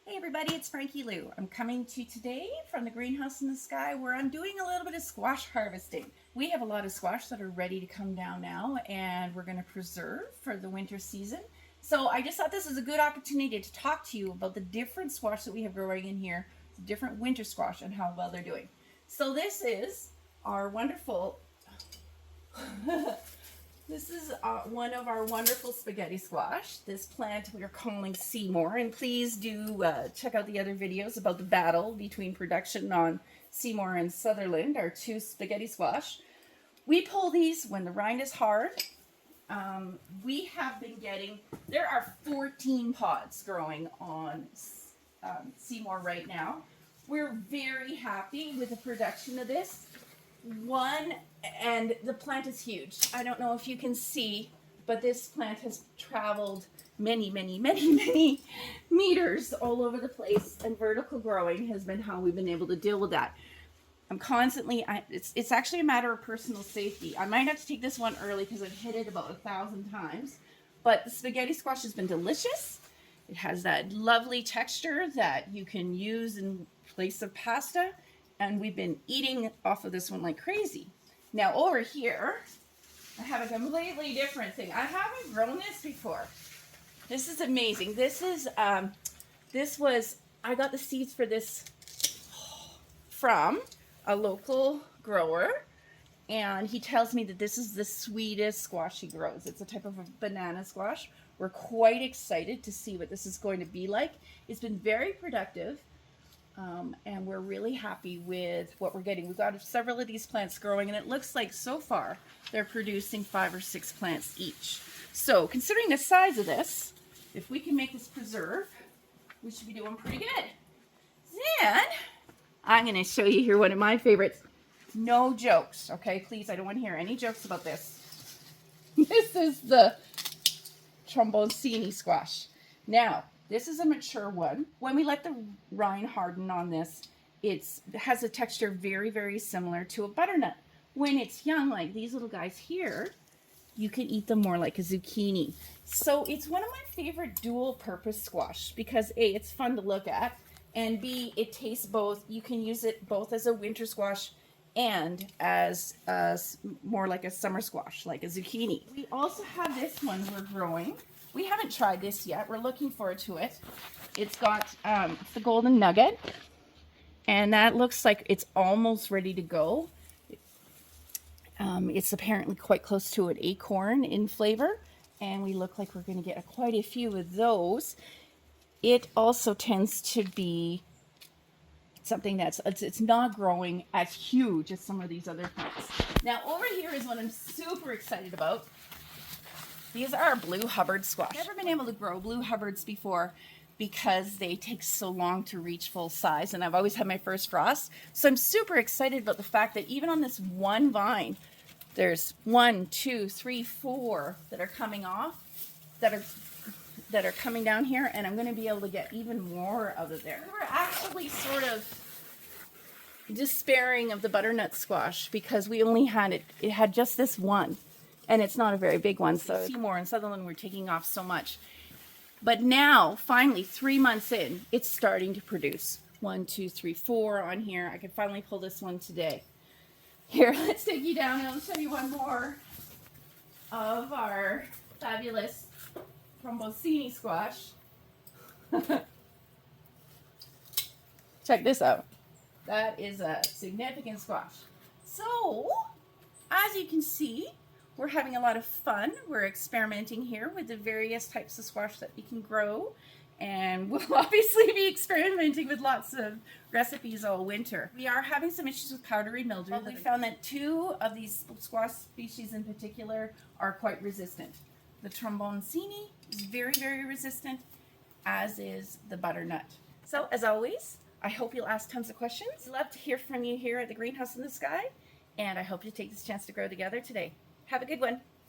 Hey everybody, it's Frankie-Lou. I'm coming to you today from the greenhouse in the sky where I'm doing a little bit of squash harvesting. We have a lot of squash that are ready to come down now and we're going to preserve for the winter season. So I just thought this is a good opportunity to talk to you about the different squash that we have growing in here, the different winter squash and how well they're doing. So this is our wonderful This is one of our wonderful spaghetti squash. This plant we are calling Seymour, and please do check out the other videos about the battle between production on Seymour and Sutherland, our two spaghetti squash. We pull these when the rind is hard. We have been getting, there are 14 pods growing on Seymour right now. We're very happy with the production of this. And the plant is huge. I don't know if you can see, but this plant has traveled many meters all over the place, and vertical growing has been how we've been able to deal with that. I'm constantly, it's actually a matter of personal safety. I might have to take this one early because I've hit it about 1,000 times, but the spaghetti squash has been delicious. It has that lovely texture that you can use in place of pasta. And we've been eating off of this one like crazy. Now over here, I have a completely different thing. I haven't grown this before. This is amazing. This is, I got the seeds for this from a local grower. And he tells me that this is the sweetest squash he grows. It's a type of a banana squash. We're quite excited to see what this is going to be like. It's been very productive. And we're really happy with what we're getting. We've got several of these plants growing, and it looks like so far they're producing 5 or 6 plants each. So considering the size of this, if we can make this preserve, we should be doing pretty good. Then I'm going to show you here one of my favorites. No jokes, okay? Please, I don't want to hear any jokes about this. This is the Trombone Squash. Now, this is a mature one. When we let the rind harden on this, it has a texture very similar to a butternut. When it's young, like these little guys here, you can eat them more like a zucchini. So it's one of my favorite dual purpose squash because A, it's fun to look at, and B, it tastes both. You can use it both as a winter squash and as more like a summer squash, like a zucchini. We also have this one we're growing. We haven't tried this yet. We're looking forward to it. It's got the golden nugget, and that looks like it's almost ready to go. It's apparently quite close to an acorn in flavor, and we look like we're going to get quite a few of those. It also tends to be something that's, it's not growing as huge as some of these other plants. Now over here is what I'm super excited about. These are blue Hubbard squash. I've never been able to grow blue Hubbards before because they take so long to reach full size, and I've always had my first frost. So I'm super excited about the fact that even on this one vine, there's 1, 2, 3, 4 that are coming off, that are coming down here, and I'm going to be able to get even more out of there. We were actually sort of despairing of the butternut squash because we only had it had just this one. And it's not a very big one, so Seymour and Sutherland were taking off so much. But now, finally, 3 months in, it's starting to produce. 1, 2, 3, 4 on here. I could finally pull this one today. Here, let's take you down and I'll show you one more of our fabulous Rosini Squash. Check this out. That is a significant squash. So, as you can see, we're having a lot of fun. We're experimenting here with the various types of squash that we can grow. And we'll obviously be experimenting with lots of recipes all winter. We are having some issues with powdery mildew. Well, we found that 2 of these squash species in particular are quite resistant. The Trombone Squash is very resistant, as is the butternut. So as always, I hope you'll ask tons of questions. I'd love to hear from you here at the Greenhouse in the Sky. And I hope you take this chance to grow together today. Have a good one.